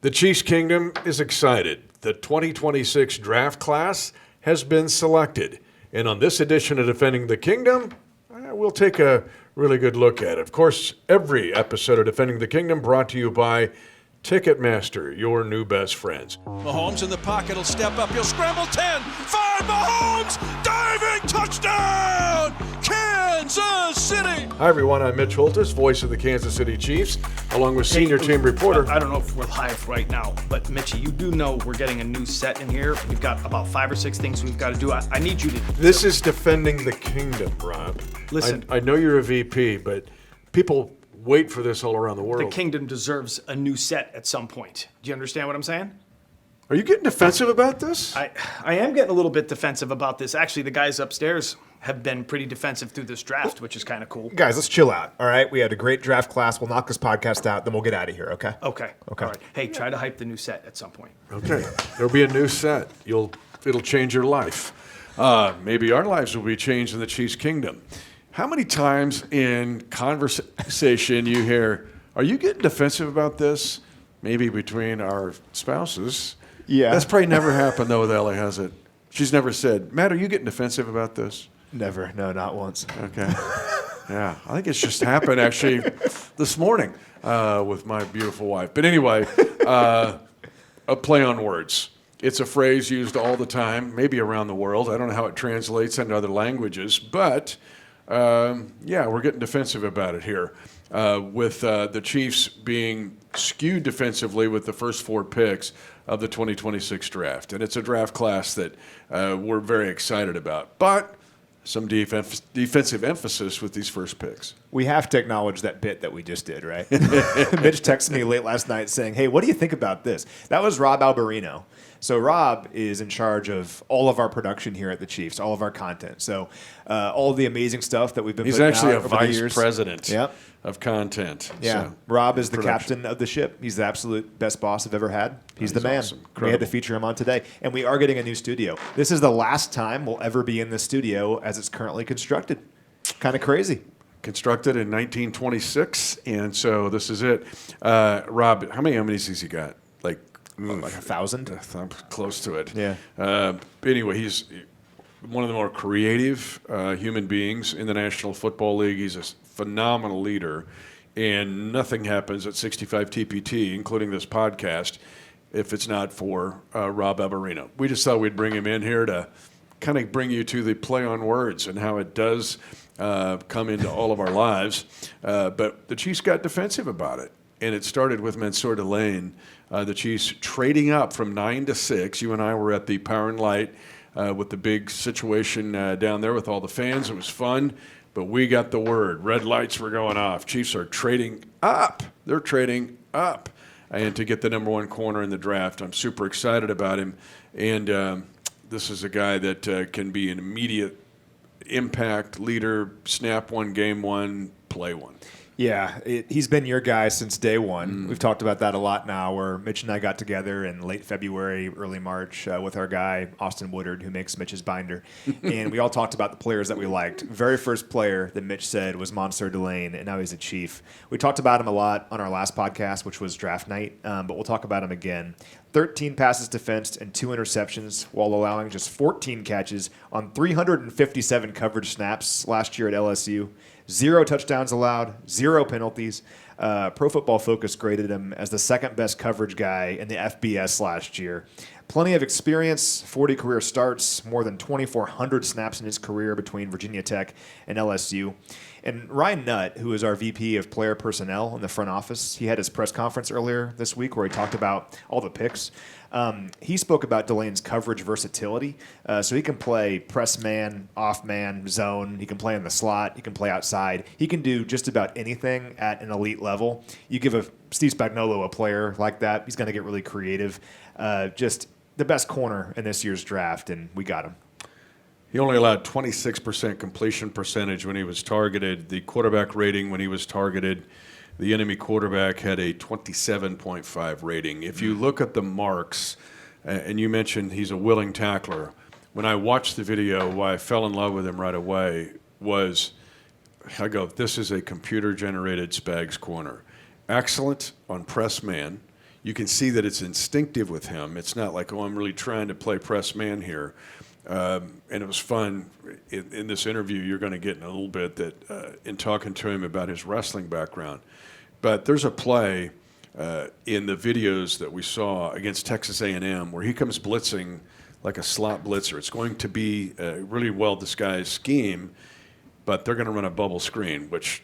The Chiefs Kingdom is excited. The 2026 draft class has been selected. And on this edition of Defending the Kingdom, we'll take a really good look at it. Of course, every episode of Defending the Kingdom brought to you by Ticketmaster, your new best friends. Mahomes in the pocket, he'll step up, he'll scramble 10, 5, Mahomes, diving, touchdown, Kansas City. Hi everyone, I'm Mitch Holthus, voice of the Kansas City Chiefs, along with senior team reporter. I don't know if we're live right now, but Mitchie, you do know we're getting a new set in here. We've got about 5 or 6 things we've got to do. I need you to... This is Defending the Kingdom, Rob. Listen. I know you're a VP, but people wait for this all around the world. The kingdom deserves a new set at some point. Do you understand what I'm saying? Are you getting defensive about this? I am getting a little bit defensive about this. Actually, the guys upstairs have been pretty defensive through this draft, which is kind of cool. Guys, let's chill out, all right? We had a great draft class. We'll knock this podcast out, then we'll get out of here, okay? Okay. All right. Hey, try to hype the new set at some point. Okay. There'll be a new set. It'll change your life. Maybe our lives will be changed in the Chiefs Kingdom. How many times in conversation you hear, are you getting defensive about this? Maybe between our spouses. Yeah. That's probably never happened, though, with Ellie, has it? She's never said, Matt, are you getting defensive about this? Never. No, not once. Okay. Yeah. I think it's just happened, actually, this morning with my beautiful wife. But anyway, a play on words. It's a phrase used all the time, maybe around the world. I don't know how it translates into other languages, but... we're getting defensive about it here with the Chiefs being skewed defensively with the first 4 picks of the 2026 draft. And it's a draft class that we're very excited about. But some defensive emphasis with these first picks. We have to acknowledge that bit that we just did, right? Mitch texted me late last night saying, hey, what do you think about this? That was Rob Alberino. So Rob is in charge of all of our production here at the Chiefs, all of our content. So all the amazing stuff that we've been putting out over the years. He's actually a vice president of content. Yeah, so, Rob is the captain of the ship. He's the absolute best boss I've ever had. He's the man. Awesome. We had to feature him on today. And we are getting a new studio. This is the last time we'll ever be in the studio as it's currently constructed. Kind of crazy. Constructed in 1926, and so this is it. Rob, how many amenities he got? Like 1,000? I'm close to it. Yeah. Anyway, he's one of the more creative human beings in the National Football League. He's a phenomenal leader, and nothing happens at 65 TPT, including this podcast, if it's not for Rob Alberino. We just thought we'd bring him in here to kind of bring you to the play on words and how it does come into all of our lives. But the Chiefs got defensive about it, and it started with Mansoor Delane. The Chiefs trading up from 9 to 6. You and I were at the Power and Light with the big situation down there with all the fans. It was fun, but we got the word. Red lights were going off. Chiefs are trading up. They're trading up. And to get the number 1 corner in the draft, I'm super excited about him. And this is a guy that can be an immediate impact leader, snap one, game one, play one. Yeah, he's been your guy since day one. We've talked about that a lot now, where Mitch and I got together in late February, early March with our guy, Austin Woodard, who makes Mitch's binder. And we all talked about the players that we liked. Very first player that Mitch said was Mansoor Delane, and now he's a Chief. We talked about him a lot on our last podcast, which was draft night, but we'll talk about him again. 13 passes defensed and 2 interceptions while allowing just 14 catches on 357 coverage snaps last year at LSU. 0 touchdowns allowed, 0 penalties. Pro Football Focus graded him as the second best coverage guy in the FBS last year. Plenty of experience, 40 career starts, more than 2,400 snaps in his career between Virginia Tech and LSU. And Ryan Nutt, who is our VP of player personnel in the front office, he had his press conference earlier this week where he talked about all the picks. He spoke about Delane's coverage versatility. So he can play press man, off man, zone. He can play in the slot. He can play outside. He can do just about anything at an elite level. You give Steve Spagnuolo a player like that, he's going to get really creative. Just the best corner in this year's draft, and we got him. He only allowed 26% completion percentage when he was targeted. The quarterback rating when he was targeted, the enemy quarterback had a 27.5 rating. If you look at the marks, and you mentioned he's a willing tackler, when I watched the video, why I fell in love with him right away was, I go, this is a computer-generated Spags corner. Excellent on press man. you can see that it's instinctive with him. It's not like, oh, I'm really trying to play press man here. And it was fun. In this interview, you're going to get in a little bit that in talking to him about his wrestling background. But there's a play in the videos that we saw against Texas A&M where he comes blitzing like a slot blitzer. It's going to be a really well-disguised scheme, but they're going to run a bubble screen, which,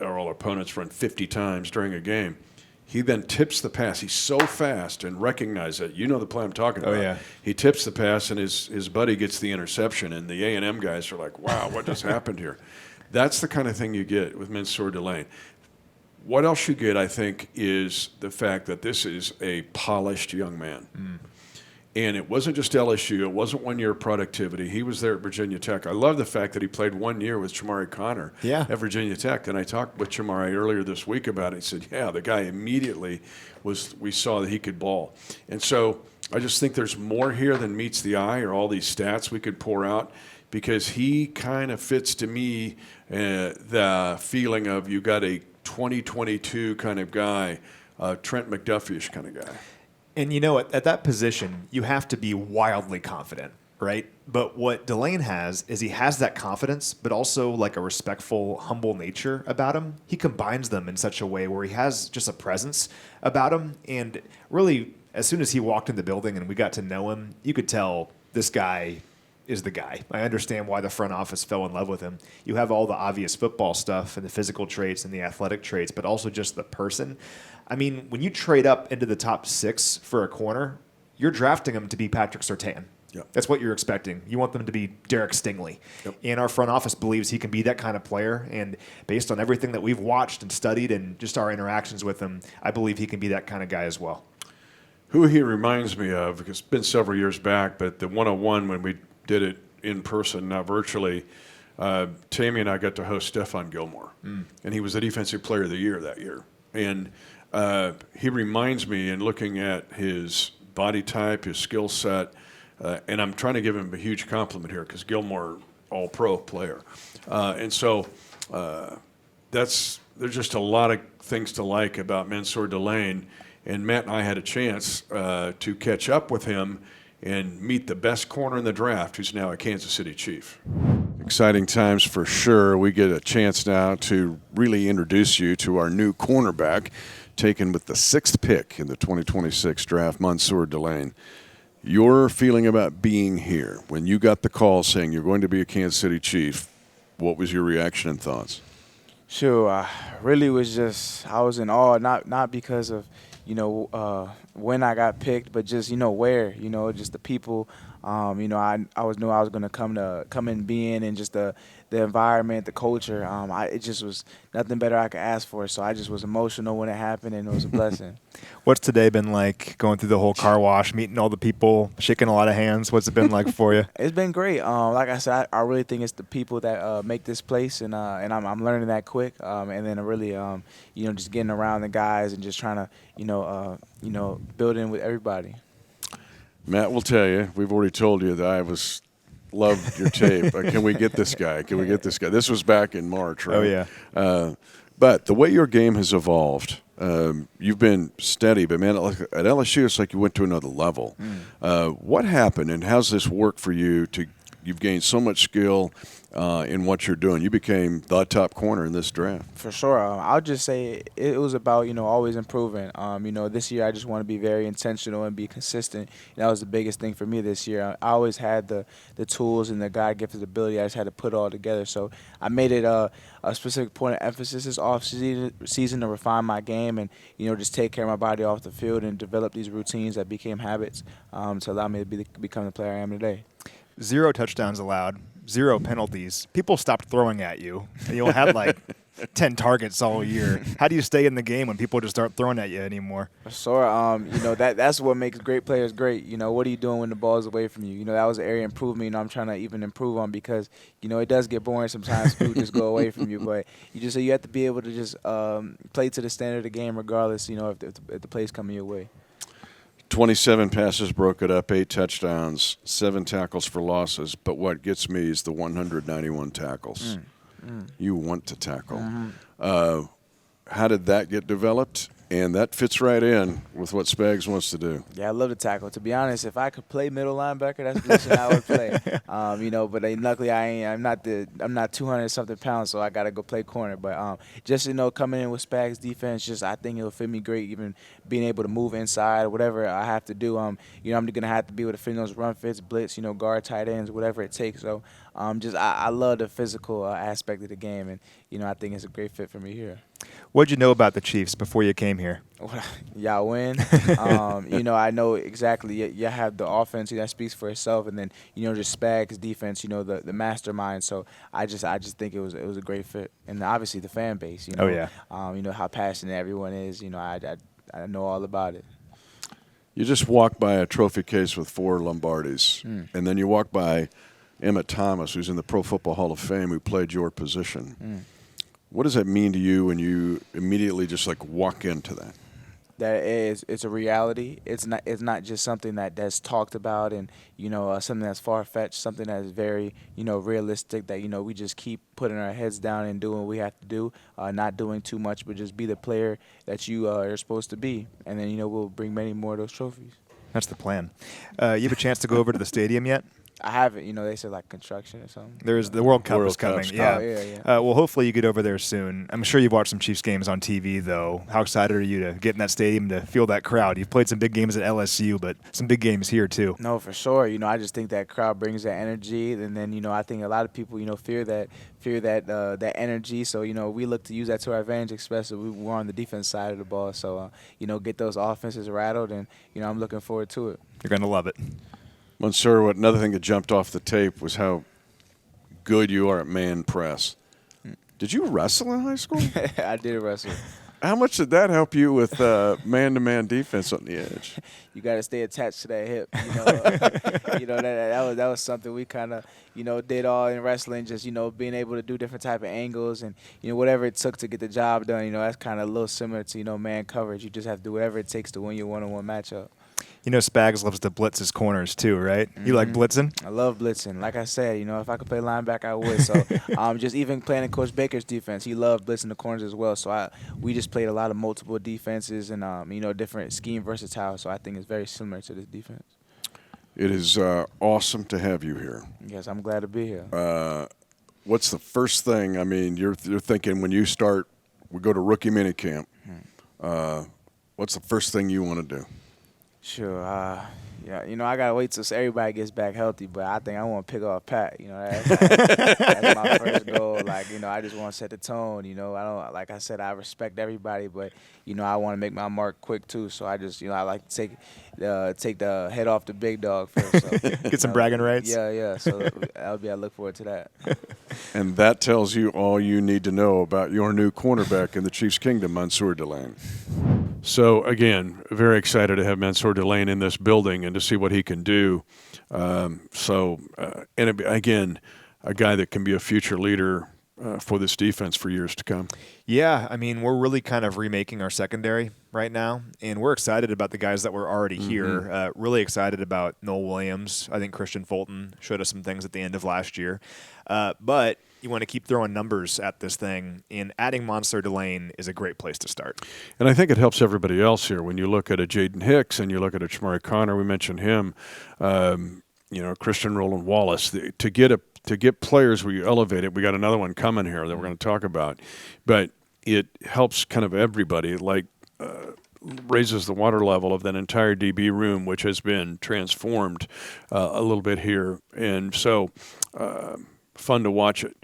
our opponents run 50 times during a game. He then tips the pass. He's so fast and recognizes it. You know the play I'm talking about. Oh, yeah. He tips the pass, and his buddy gets the interception, and the A&M guys are like, wow, what just happened here? That's the kind of thing you get with Mansoor Delane. What else you get, I think, is the fact that this is a polished young man. And it wasn't just LSU. It wasn't 1 year productivity. He was there at Virginia Tech. I love the fact that he played 1 year with Chamari Connor at Virginia Tech. And I talked with Chamari earlier this week about it. He said, yeah, the guy immediately we saw that he could ball. And so I just think there's more here than meets the eye or all these stats we could pour out, because he kind of fits to me the feeling of you got a 2022 kind of guy, Trent McDuffie-ish kind of guy. And at that position, you have to be wildly confident, right? But what Delane has is he has that confidence, but also like a respectful, humble nature about him. He combines them in such a way where he has just a presence about him. And really, as soon as he walked in the building and we got to know him, you could tell this guy is the guy. I understand why the front office fell in love with him. You have all the obvious football stuff and the physical traits and the athletic traits, but also just the person. I mean, when you trade up into the top 6 for a corner, you're drafting him to be Patrick Surtain. Yep. That's what you're expecting. You want them to be Derek Stingley. Yep. And our front office believes he can be that kind of player. And based on everything that we've watched and studied and just our interactions with him, I believe he can be that kind of guy as well. Who he reminds me of, because it's been several years back, but the 101 when we did it in person, not virtually, Tammy and I got to host Stephon Gilmore. And he was the Defensive Player of the Year that year. And he reminds me, in looking at his body type, his skill set, and I'm trying to give him a huge compliment here because Gilmore, all-pro player. And so there's just a lot of things to like about Mansoor Delane. And Matt and I had a chance to catch up with him and meet the best corner in the draft, who's now a Kansas City Chief. Exciting times for sure. We get a chance now to really introduce you to our new cornerback, taken with the 6th pick in the 2026 draft, Mansoor Delane. Your feeling about being here, when you got the call saying you're going to be a Kansas City Chief, what was your reaction and thoughts? Sure, really was just, I was in awe, not because of, when I got picked, but just, where, just the people, I knew I was going to come in being, and just the environment, the culture. It just was nothing better I could ask for. So I just was emotional when it happened, and it was a blessing. What's today been like, going through the whole car wash, meeting all the people, shaking a lot of hands? What's it been like for you? It's been great. Like I said, I really think it's the people that make this place, and I'm learning that quick. And then really, just getting around the guys and just trying to, build in with everybody. Matt will tell you, we've already told you that I loved your tape. Can we get this guy? Can we get this guy? This was back in March, right? Oh, yeah. But the way your game has evolved, you've been steady, but, man, at LSU, it's like you went to another level. What happened, and how's this work for you? You've gained so much skill in what you're doing. You became the top corner in this draft. For sure. I'll just say it was about, always improving. This year I just want to be very intentional and be consistent. That was the biggest thing for me this year. I always had the tools and the God-gifted ability. I just had to put it all together. So I made it a specific point of emphasis this off-season to refine my game and, just take care of my body off the field and develop these routines that became habits to allow me to become the player I am today. 0 touchdowns allowed, 0 penalties. People stopped throwing at you. And you had like 10 targets all year. How do you stay in the game when people just aren't throwing at you anymore? So, that's what makes great players great. What are you doing when the ball is away from you? That was an area of improvement. I'm trying to even improve on because, it does get boring sometimes. People just go away from you. But you have to be able to just play to the standard of the game regardless, if the play's coming your way. 27 passes broke it up, 8 touchdowns, 7 tackles for losses. But what gets me is the 191 tackles. You want to tackle. How did that get developed? And that fits right in with what Spags wants to do. Yeah, I love to tackle. To be honest, if I could play middle linebacker, that's the position I would play. But luckily I'm not 200 something pounds, so I got to go play corner. But just coming in with Spags defense, I think it'll fit me great. Even being able to move inside, whatever I have to do. I'm gonna have to be able to fit in those run fits, blitz, guard tight ends, whatever it takes. So I love the physical aspect of the game, and I think it's a great fit for me here. What'd you know about the Chiefs before you came here? Y'all win. I know exactly. You have the offense that speaks for itself, and then just Spags defense. The mastermind. So I just think it was a great fit, and obviously the fan base. Oh yeah. How passionate everyone is. I know all about it. You just walk by a trophy case with 4 Lombardis, and then you walk by Emmett Thomas, who's in the Pro Football Hall of Fame, who played your position. What does that mean to you when you immediately just walk into that? It's a reality. It's not just something that's talked about and something that's far fetched. Something that's very realistic. That we just keep putting our heads down and doing what we have to do. Not doing too much, but just be the player that you are supposed to be. And then we'll bring many more of those trophies. That's the plan. You have a chance to go over to the stadium yet? I haven't. They said construction or something. There's the World Cup is coming. Cup's Yeah. Oh, yeah. Well, hopefully you get over there soon. I'm sure you've watched some Chiefs games on TV, though. How excited are you to get in that stadium to feel that crowd? You've played some big games at LSU, but some big games here too. No, for sure. I just think that crowd brings that energy, and then I think a lot of people fear that energy. So we look to use that to our advantage, especially we're on the defense side of the ball. So get those offenses rattled, and I'm looking forward to it. You're going to love it. Mansoor, another thing that jumped off the tape was how good you are at man press. Did you wrestle in high school? I did wrestle. How much did that help you with man-to-man defense on the edge? You got to stay attached to that hip. That was something we kind of did all in wrestling. Just being able to do different type of angles and whatever it took to get the job done. That's kind of a little similar to man coverage. You just have to do whatever it takes to win your one-on-one matchup. Spags loves to blitz his corners too, right? You like blitzing? I love blitzing. Like I said, if I could play linebacker, I would. So just even playing in Coach Baker's defense, he loved blitzing the corners as well. So we just played a lot of multiple defenses and different scheme versatile. So I think it's very similar to this defense. It is awesome to have you here. Yes, I'm glad to be here. What's the first thing? I mean, you're thinking when you start, we go to rookie minicamp. What's the first thing you want to do? Sure. I gotta wait till everybody gets back healthy, but I think I want to pick off Pat. That's my first goal. I just want to set the tone. I don't, like I said, I respect everybody, but I want to make my mark quick too. So I just, I like to take the head off the big dog first. So, Get some bragging rights. Yeah. So I look forward to that. And that tells you all you need to know about your new cornerback in the Chiefs' kingdom, Mansoor Delane. So, again, very excited to have Mansoor Delane in this building and to see what he can do. And again, a guy that can be a future leader for this defense for years to come. Yeah, I mean, we're really kind of remaking our secondary right now, and we're excited about the guys that were already here. Really excited about Noel Williams. I think Christian Fulton showed us some things at the end of last year. But you want to keep throwing numbers at this thing, and adding Mansoor Delane is a great place to start. And I think it helps everybody else here. When you look at a Jaden Hicks and you look at a Chamari Connor, we mentioned him, Christian Roland Wallace, to get players where you elevate it. We got another one coming here that we're going to talk about. But it helps kind of everybody, raises the water level of that entire DB room, which has been transformed a little bit here. And so fun to watch it.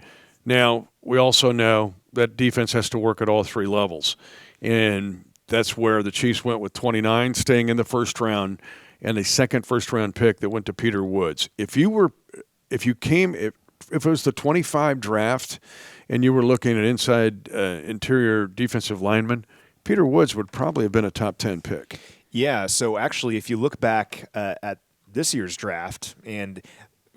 Now, we also know that defense has to work at all 3 levels. And that's where the Chiefs went with 29, staying in the first round, and a second first-round pick that went to Peter Woods. If it was the 25 draft and you were looking at interior defensive linemen, Peter Woods would probably have been a top 10 pick. Yeah, so actually, if you look back at this year's draft, and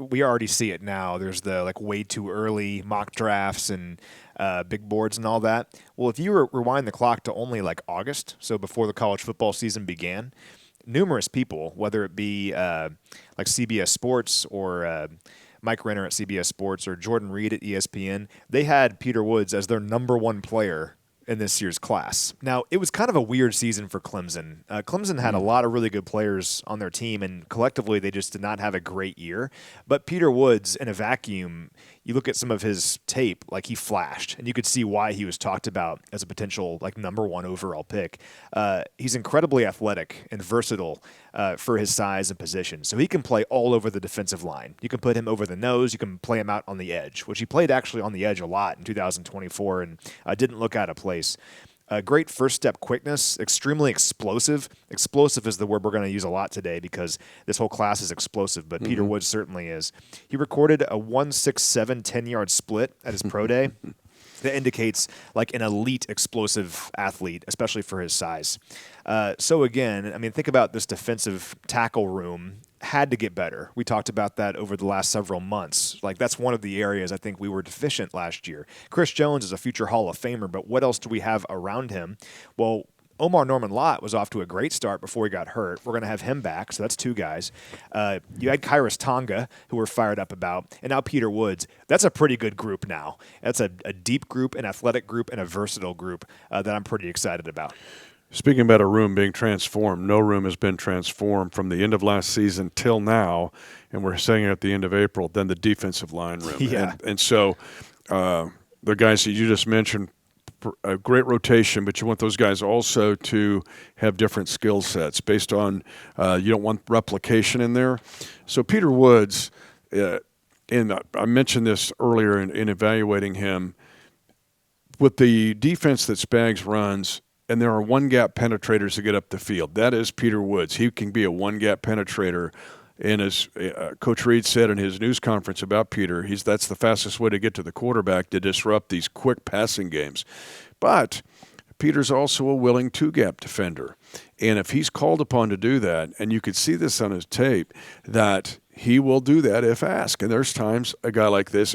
we already see it now, there's the way too early mock drafts and big boards and all that. Well, if you rewind the clock to only August, so before the college football season began, numerous people, whether it be CBS Sports or Mike Renner at CBS Sports or Jordan Reed at ESPN, they had Peter Woods as their number 1 player in this year's class. Now, it was kind of a weird season for Clemson. Clemson had a lot of really good players on their team, and collectively they just did not have a great year. But Peter Woods, in a vacuum, you look at some of his tape, like he flashed, and you could see why he was talked about as a potential like #1 overall pick. He's incredibly athletic and versatile for his size and position, so he can play all over the defensive line. You can put him over the nose, you can play him out on the edge, which he played actually on the edge a lot in 2024 and didn't look out of place. Great first step quickness, extremely explosive. Explosive is the word we're going to use a lot today because this whole class is explosive, but Peter Woods certainly is. He recorded a 1.67 10-yard split at his pro day. That indicates like an elite explosive athlete, especially for his size. So again, I mean, think about this defensive tackle room had to get better. We talked about that over the last several months. Like that's one of the areas I think we were deficient last year. Chris Jones is a future Hall of Famer, but what else do we have around him? Well, Omar Norman Lott was off to a great start before he got hurt. We're going to have him back, so that's 2 guys. You had Kairos Tonga, who we're fired up about, and now Peter Woods. That's a pretty good group now. That's a deep group, an athletic group, and a versatile group that I'm pretty excited about. Speaking about a room being transformed, no room has been transformed from the end of last season till now, and we're saying at the end of April, then the defensive line room. Yeah. And so the guys that you just mentioned, a great rotation, but you want those guys also to have different skill sets based on you don't want replication in there. So Peter Woods, and I mentioned this earlier in evaluating him, with the defense that Spags runs, and there are one-gap penetrators to get up the field. That is Peter Woods. He can be a one-gap penetrator. And as Coach Reed said in his news conference about Peter, that's the fastest way to get to the quarterback to disrupt these quick passing games. But Peter's also a willing two-gap defender. And if he's called upon to do that, and you could see this on his tape, that he will do that if asked. And there's times a guy like this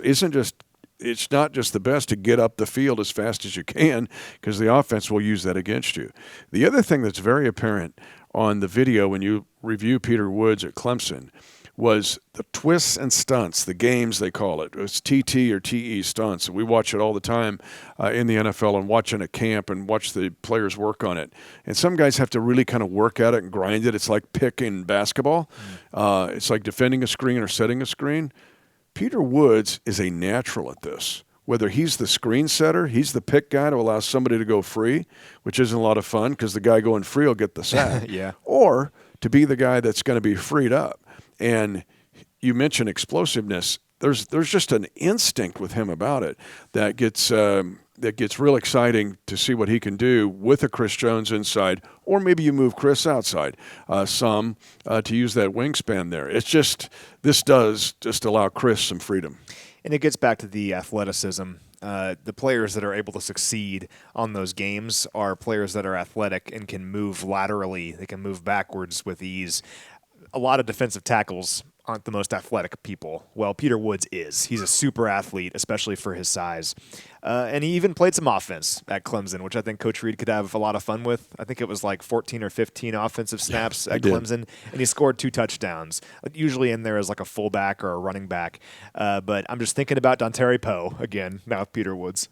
it's not just the best to get up the field as fast as you can because the offense will use that against you. The other thing that's very apparent on the video when you review Peter Woods at Clemson was the twists and stunts, the games they call it. It's TT or TE stunts. We watch it all the time in the NFL and watch in a camp and watch the players work on it. And some guys have to really kind of work at it and grind it. It's like picking basketball. It's like defending a screen or setting a screen. Peter Woods is a natural at this. Whether he's the screen setter, he's the pick guy to allow somebody to go free, which isn't a lot of fun because the guy going free will get the sack. Yeah. Or to be the guy that's going to be freed up. And you mentioned explosiveness. There's just an instinct with him about it that gets real exciting to see what he can do with a Chris Jones inside, or maybe you move Chris outside to use that wingspan there. This does just allow Chris some freedom. And it gets back to the athleticism. The players that are able to succeed on those games are players that are athletic and can move laterally. They can move backwards with ease. A lot of defensive tackles aren't the most athletic people. Well, Peter Woods is. He's a super athlete, especially for his size. And he even played some offense at Clemson, which I think Coach Reed could have a lot of fun with. I think it was like 14 or 15 offensive snaps at Clemson, and he scored 2 touchdowns, usually in there as like a fullback or a running back. But I'm just thinking about Dontari Poe again, now with Peter Woods.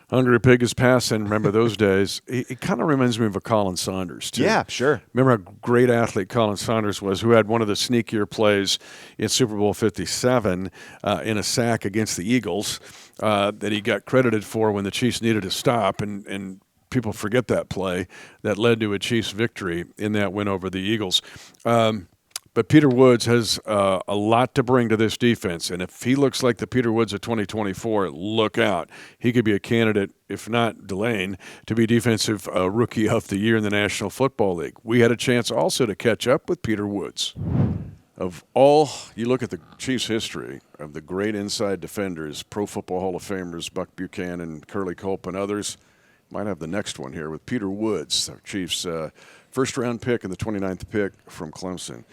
Hungry Pig is passing. Remember those days? It kind of reminds me of a Colin Saunders, too. Yeah, sure. Remember how great athlete Colin Saunders was, who had one of the sneakier plays in Super Bowl 57 in a sack against the Eagles that he got credited for when the Chiefs needed to stop, and people forget that play that led to a Chiefs victory in that win over the Eagles. But Peter Woods has a lot to bring to this defense, and if he looks like the Peter Woods of 2024, look out. He could be a candidate, if not Delane, to be Defensive Rookie of the Year in the National Football League. We had a chance also to catch up with Peter Woods. Of all, you look at the Chiefs' history of the great inside defenders, Pro Football Hall of Famers, Buck Buchanan, Curly Culp, and others. Might have the next one here with Peter Woods, our Chiefs' first-round pick and the 29th pick from Clemson.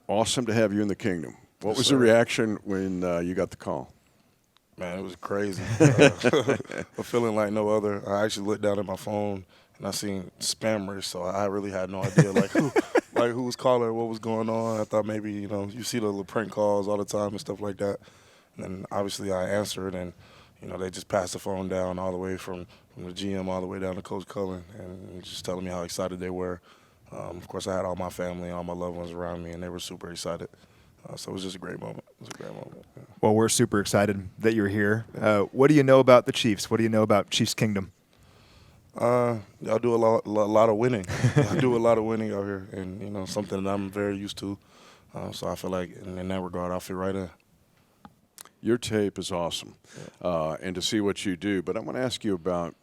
Awesome to have you in the kingdom. What was the reaction when you got the call? Man, it was crazy. A feeling like no other. I actually looked down at my phone and I seen spammers, so I really had no idea who was calling, what was going on. I thought maybe you see the little prank calls all the time and stuff like that. And then obviously I answered, and they just passed the phone down all the way from from the GM all the way down to Coach Cullen, and just telling me how excited they were. Of course, I had all my family, all my loved ones around me, and they were super excited. So it was just a great moment. It was a great moment. Yeah. Well, we're super excited that you're here. What do you know about the Chiefs? What do you know about Chiefs Kingdom? Y'all do a lot of winning. I do a lot of winning out here, and something that I'm very used to. So I feel like in that regard, I'll fit right in. Your tape is awesome, and to see what you do. But I want to ask you about,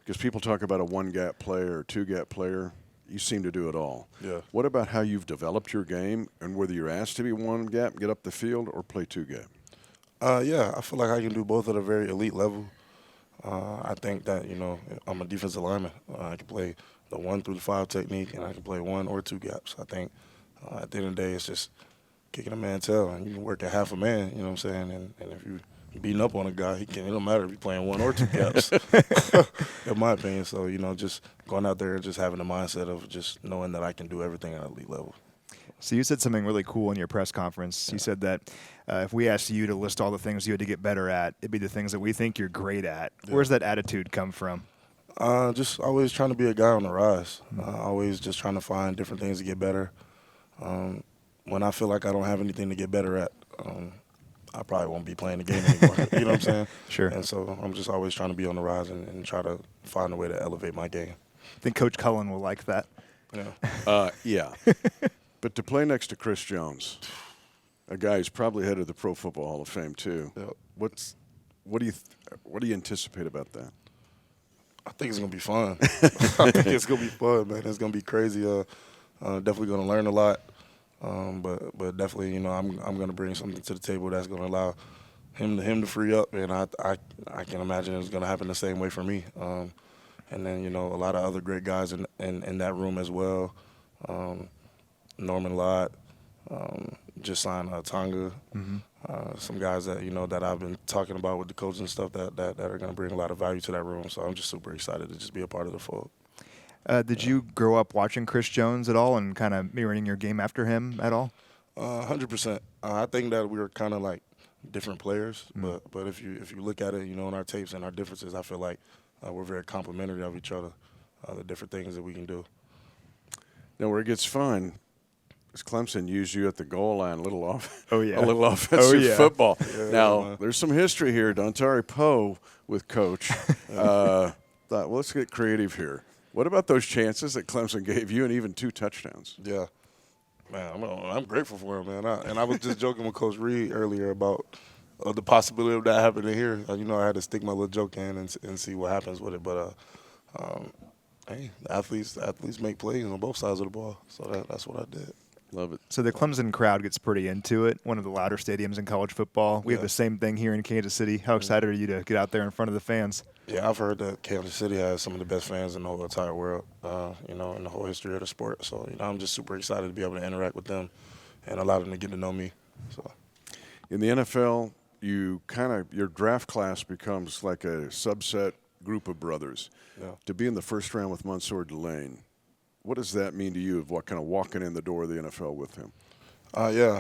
because people talk about a one-gap player or two-gap player. You seem to do it all. Yeah. What about how you've developed your game and whether you're asked to be one-gap, get up the field, or play two-gap? Yeah, I feel like I can do both at a very elite level. I think that, I'm a defensive lineman. I can play the 1 through the 5 technique, and I can play 1 or 2 gaps. I think at the end of the day, it's just kicking a man tail, and you can work at half a man, you know what I'm saying? And if you beating up on a guy, it don't matter if you're playing 1 or 2 gaps, in my opinion. So, just going out there and just having the mindset of just knowing that I can do everything at an elite level. So you said something really cool in your press conference. You said that if we asked you to list all the things you had to get better at, it'd be the things that we think you're great at. Yeah. Where's that attitude come from? Just always trying to be a guy on the rise. Always just trying to find different things to get better. When I feel like I don't have anything to get better at, I probably won't be playing the game anymore. You know what I'm saying? Sure. And so I'm just always trying to be on the rise and try to find a way to elevate my game. I think Coach Cullen will like that. Yeah. Yeah. But to play next to Chris Jones, a guy who's probably head of the Pro Football Hall of Fame too. Yep. What do you anticipate about that? I think it's gonna be fun. I think it's gonna be fun, man. It's gonna be crazy. Definitely gonna learn a lot. But definitely, I'm gonna bring something to the table that's gonna allow him to free up, and I can imagine it's gonna happen the same way for me. And then a lot of other great guys in that room as well. Norman Lott, just signed Tonga. Some guys that that I've been talking about with the coach and stuff that are going to bring a lot of value to that room. So I'm just super excited to just be a part of the fold. Did you grow up watching Chris Jones at all and kind of mirroring your game after him at all? 100%. I think that we were kind of like different players, but if you look at it, in our tapes and our differences, I feel like we're very complimentary of each other. The different things that we can do. Now, where it gets fun is Clemson used you at the goal line, a little offensive football. Yeah, now, there's some history here. Dontari Poe with Coach. Thought, well, let's get creative here. What about those chances that Clemson gave you and even 2 touchdowns? Yeah. Man, I'm grateful for him, man. I was just joking with Coach Reed earlier about the possibility of that happening here. I had to stick my little joke in and see what happens with it. But, hey, athletes make plays on both sides of the ball. So that's what I did. Love it. So the Clemson crowd gets pretty into it, one of the louder stadiums in college football. We have the same thing here in Kansas City. How excited are you to get out there in front of the fans? Yeah, I've heard that Kansas City has some of the best fans in the whole entire world, in the whole history of the sport. So, I'm just super excited to be able to interact with them and allow them to get to know me. So, in the NFL, your draft class becomes like a subset group of brothers. Yeah. To be in the first round with Mansoor Delane, what does that mean to you of what kind of walking in the door of the NFL with him? Yeah,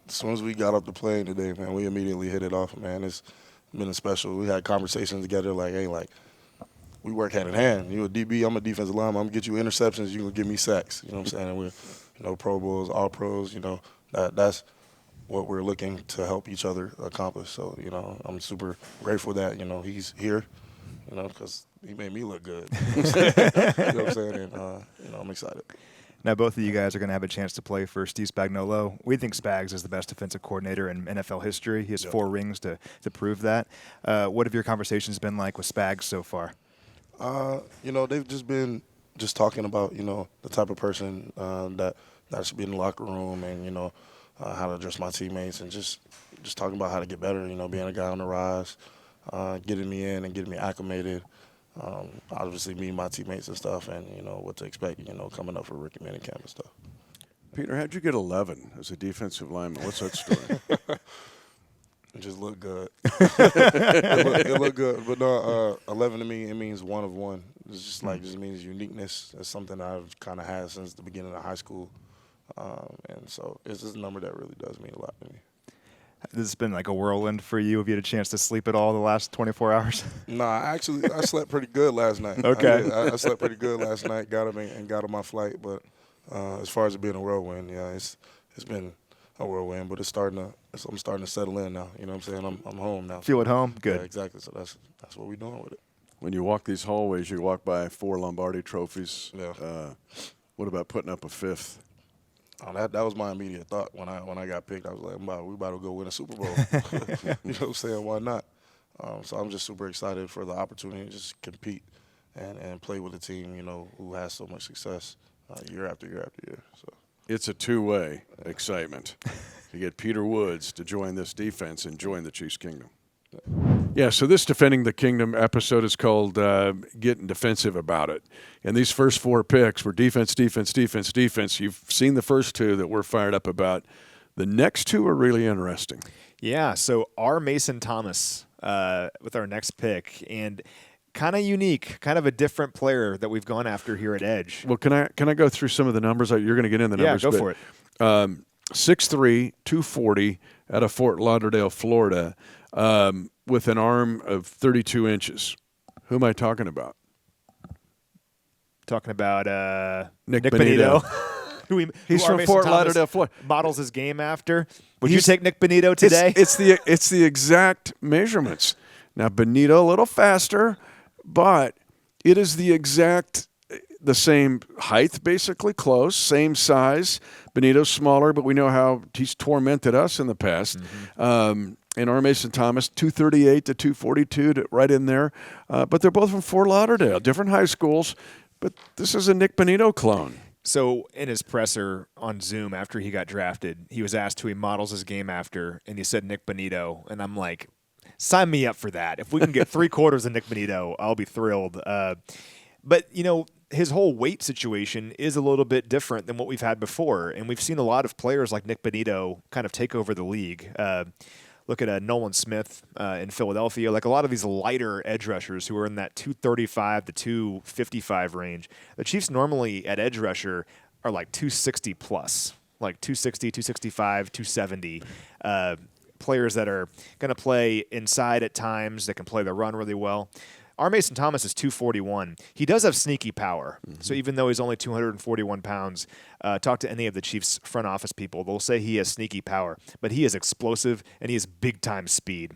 as soon as we got up to playing today, man, we immediately hit it off, man. It's been special. We had conversations together like, hey, we work hand in hand. You a DB, I'm a defensive lineman. I'm going to get you interceptions, you're going to give me sacks. You know what I'm saying? And we're, Pro Bowls, all pros, that's what we're looking to help each other accomplish. So, I'm super grateful that, he's here, because he made me look good. You know what I'm saying? And, I'm excited. Now, both of you guys are going to have a chance to play for Steve Spagnuolo. We think Spags is the best defensive coordinator in NFL history. He has 4 rings to prove that. What have your conversations been like with Spags so far? They've just been talking about, the type of person that should be in the locker room and, how to address my teammates and just talking about how to get better, being a guy on the rise, getting me in and getting me acclimated. Obviously meeting my teammates and stuff and, what to expect, coming up for rookie minicamp and stuff. Peter, how'd you get 11 as a defensive lineman? What's that story? It just looked good. it looked good. But no, 11 to me, it means 1 of 1. It's just just means uniqueness. It's something I've kind of had since the beginning of high school. And so it's just a number that really does mean a lot to me. This has been like a whirlwind for you. Have you had a chance to sleep at all the last 24 hours? Nah, actually, I slept pretty good last night. Okay. I slept pretty good last night. Got up and got on my flight. But as far as it being a whirlwind, yeah, it's been a whirlwind. But I'm starting to settle in now. You know what I'm saying? I'm home now. Feel at home? Good. Yeah, exactly. So that's what we're doing with it. When you walk these hallways, you walk by 4 Lombardi trophies. Yeah. What about putting up a 5th? Oh, that was my immediate thought when I got picked. I was like, we about to go win a Super Bowl. You know what I'm saying? Why not? So I'm just super excited for the opportunity to just compete and play with a team, you know, who has so much success year after year after year. So It's a two-way excitement to get Peter Woods to join this defense and join the Chiefs Kingdom. Yeah, so this Defending the Kingdom episode is called Getting Defensive About It. And these first 4 picks were defense, defense, defense, defense. You've seen the first 2 that we're fired up about. The next 2 are really interesting. Yeah, so our Mason Thomas with our next pick, and kind of unique, kind of a different player that we've gone after here at Edge. Well, can I go through some of the numbers? You're going to get in the numbers. Yeah, go for it. 6'3", 240 out of Fort Lauderdale, Florida, with an arm of 32 inches. Who am I talking about? Talking about Nick Bonito. He's from Fort Lauderdale, Florida. Models his game after. Would you take Nick Bonito today? It's the exact measurements. Now, Bonito a little faster, but it is the same height, basically, close, same size. Bonito's smaller, but we know how he's tormented us in the past. Mm-hmm. And our Mason Thomas, 238 to 242, right in there. But they're both from Fort Lauderdale, different high schools. But this is a Nick Bonito clone. So in his presser on Zoom after he got drafted, he was asked who he models his game after, and he said Nick Bonito. And I'm like, sign me up for that. If we can get 3/4 of Nick Bonito, I'll be thrilled. But, you know, his whole weight situation is a little bit different than what we've had before. And we've seen a lot of players like Nick Bonito kind of take over the league. Look at Nolan Smith in Philadelphia. Like a lot of these lighter edge rushers who are in that 235 to 255 range. The Chiefs normally at edge rusher are like 260 plus, like 260, 265, 270. Players that are going to play inside at times, that can play the run really well. Our Mason Thomas is 241. He does have sneaky power. Mm-hmm. So even though he's only 241 pounds, talk to any of the Chiefs front office people. They'll say he has sneaky power. But he is explosive, and he has big-time speed.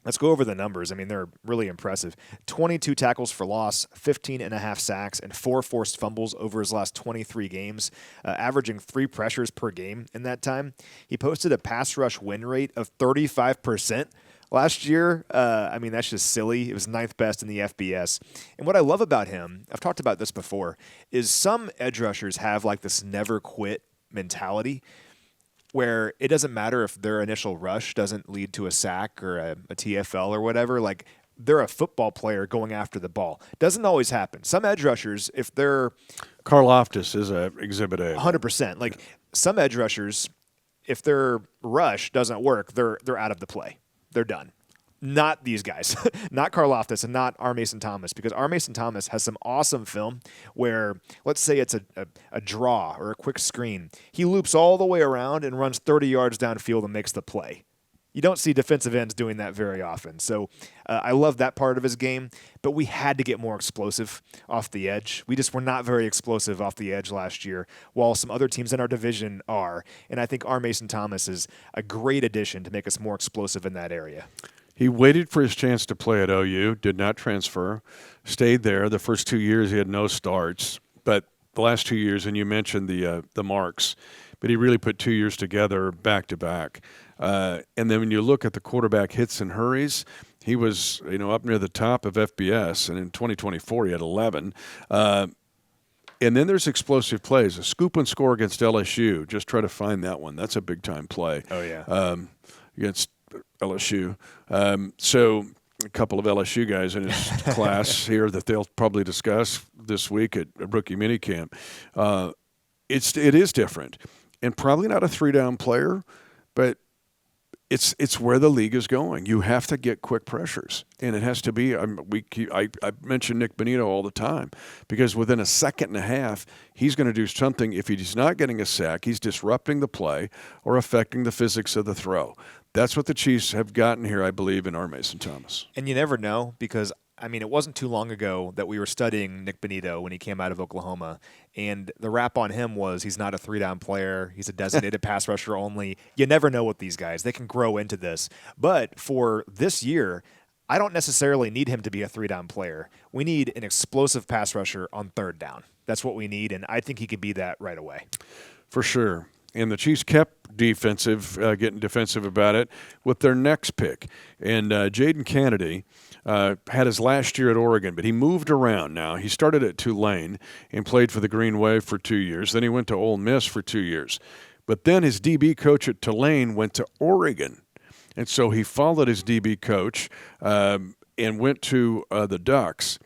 Let's go over the numbers. I mean, they're really impressive. 22 tackles for loss, 15.5 sacks, and 4 forced fumbles over his last 23 games, averaging 3 pressures per game in that time. He posted a pass rush win rate of 35%. Last year, I mean, that's just silly. It was 9th best in the FBS. And what I love about him, I've talked about this before, is some edge rushers have like this never quit mentality where it doesn't matter if their initial rush doesn't lead to a sack or a TFL or whatever. Like, they're a football player going after the ball. Doesn't always happen. Some edge rushers, if they're... Carl Holthus is a exhibit A. 100%. Like, some edge rushers, if their rush doesn't work, they're out of the play. They're done. Not these guys. Not Carl Holthus and not our Mason Thomas, because our Mason Thomas has some awesome film where, let's say it's a draw or a quick screen. He loops all the way around and runs 30 yards downfield and makes the play. You don't see defensive ends doing that very often. So I love that part of his game, but we had to get more explosive off the edge. We just were not very explosive off the edge last year, while some other teams in our division are. And I think our Mason Thomas is a great addition to make us more explosive in that area. He waited for his chance to play at OU, did not transfer, stayed there. The first 2 years he had no starts, but the last 2 years, and you mentioned the marks, but he really put 2 years together back to back. And then when you look at the quarterback hits and hurries, he was up near the top of FBS, and in 2024 he had 11. And then there's explosive plays. A scoop and score against LSU. Just try to find that one. That's a big-time play. Oh, yeah. Against LSU. So a couple of LSU guys in his class here that they'll probably discuss this week at a rookie minicamp. It is different, and probably not a 3-down player, but it's where the league is going. You have to get quick pressures, and it has to be. I mention Nick Bonito all the time because within a second and a half, he's going to do something. If he's not getting a sack, he's disrupting the play or affecting the physics of the throw. That's what the Chiefs have gotten here, I believe, in R. Mason Thomas. And you never know because, I mean, it wasn't too long ago that we were studying Nick Bonito when he came out of Oklahoma. And the rap on him was he's not a three-down player. He's a designated pass rusher only. You never know with these guys. They can grow into this. But for this year, I don't necessarily need him to be a three-down player. We need an explosive pass rusher on third down. That's what we need, and I think he could be that right away. For sure. And the Chiefs kept defensive, getting defensive about it with their next pick. And Jaden Kennedy had his last year at Oregon, but he moved around now. He started at Tulane and played for the Green Wave for 2 years. Then he went to Ole Miss for 2 years. But then his DB coach at Tulane went to Oregon. And so he followed his DB coach and went to the Ducks.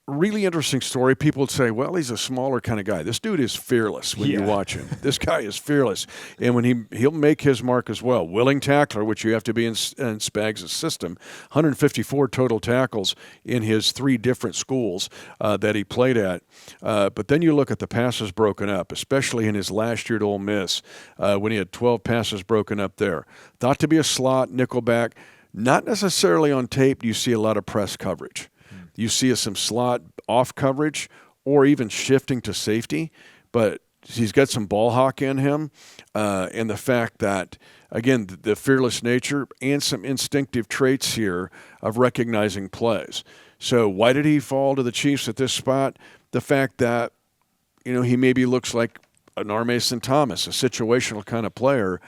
Really interesting story. People would say, well, he's a smaller kind of guy. This dude is fearless when you watch him. This guy is fearless. And when he'll make his mark as well. Willing tackler, which you have to be in Spags' system. 154 total tackles in his 3 different schools that he played at. But then you look at the passes broken up, especially in his last year at Ole Miss when he had 12 passes broken up there. Thought to be a slot, nickelback. Not necessarily on tape do you see a lot of press coverage. You see some slot off coverage or even shifting to safety, but he's got some ball hawk in him. And the fact that, again, the fearless nature and some instinctive traits here of recognizing plays. So why did he fall to the Chiefs at this spot? The fact that, he maybe looks like an R. Mason Thomas, a situational kind of player,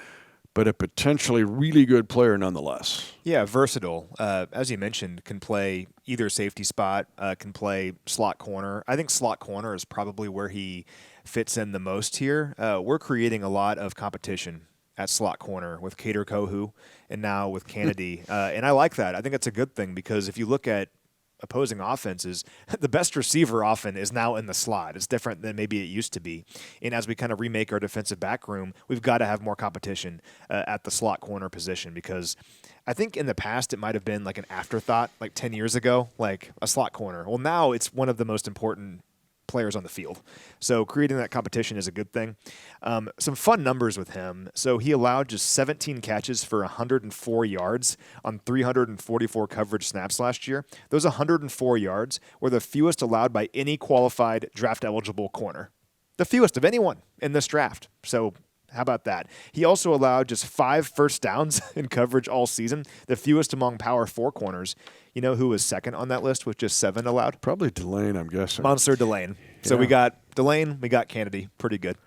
but a potentially really good player nonetheless. Yeah, versatile. As you mentioned, can play either safety spot, can play slot corner. I think slot corner is probably where he fits in the most here. We're creating a lot of competition at slot corner with Kader Kohu and now with Kennedy. And I like that. I think it's a good thing because if you look at opposing offenses, the best receiver often is now in the slot. It's different than maybe it used to be. And as we kind of remake our defensive back room, we've got to have more competition at the slot corner position because I think in the past it might have been like an afterthought, like 10 years ago, like a slot corner. Well, now it's one of the most important players on the field. So creating that competition is a good thing. Some fun numbers with him. So he allowed just 17 catches for 104 yards on 344 coverage snaps last year. Those 104 yards were the fewest allowed by any qualified draft-eligible corner. The fewest of anyone in this draft. So how about that? He also allowed just 5 first downs in coverage all season, the fewest among Power 4 corners. You know who was second on that list with just 7 allowed? Probably Delane, I'm guessing. Mansoor Delane. So we got Delane, we got Kennedy. Pretty good.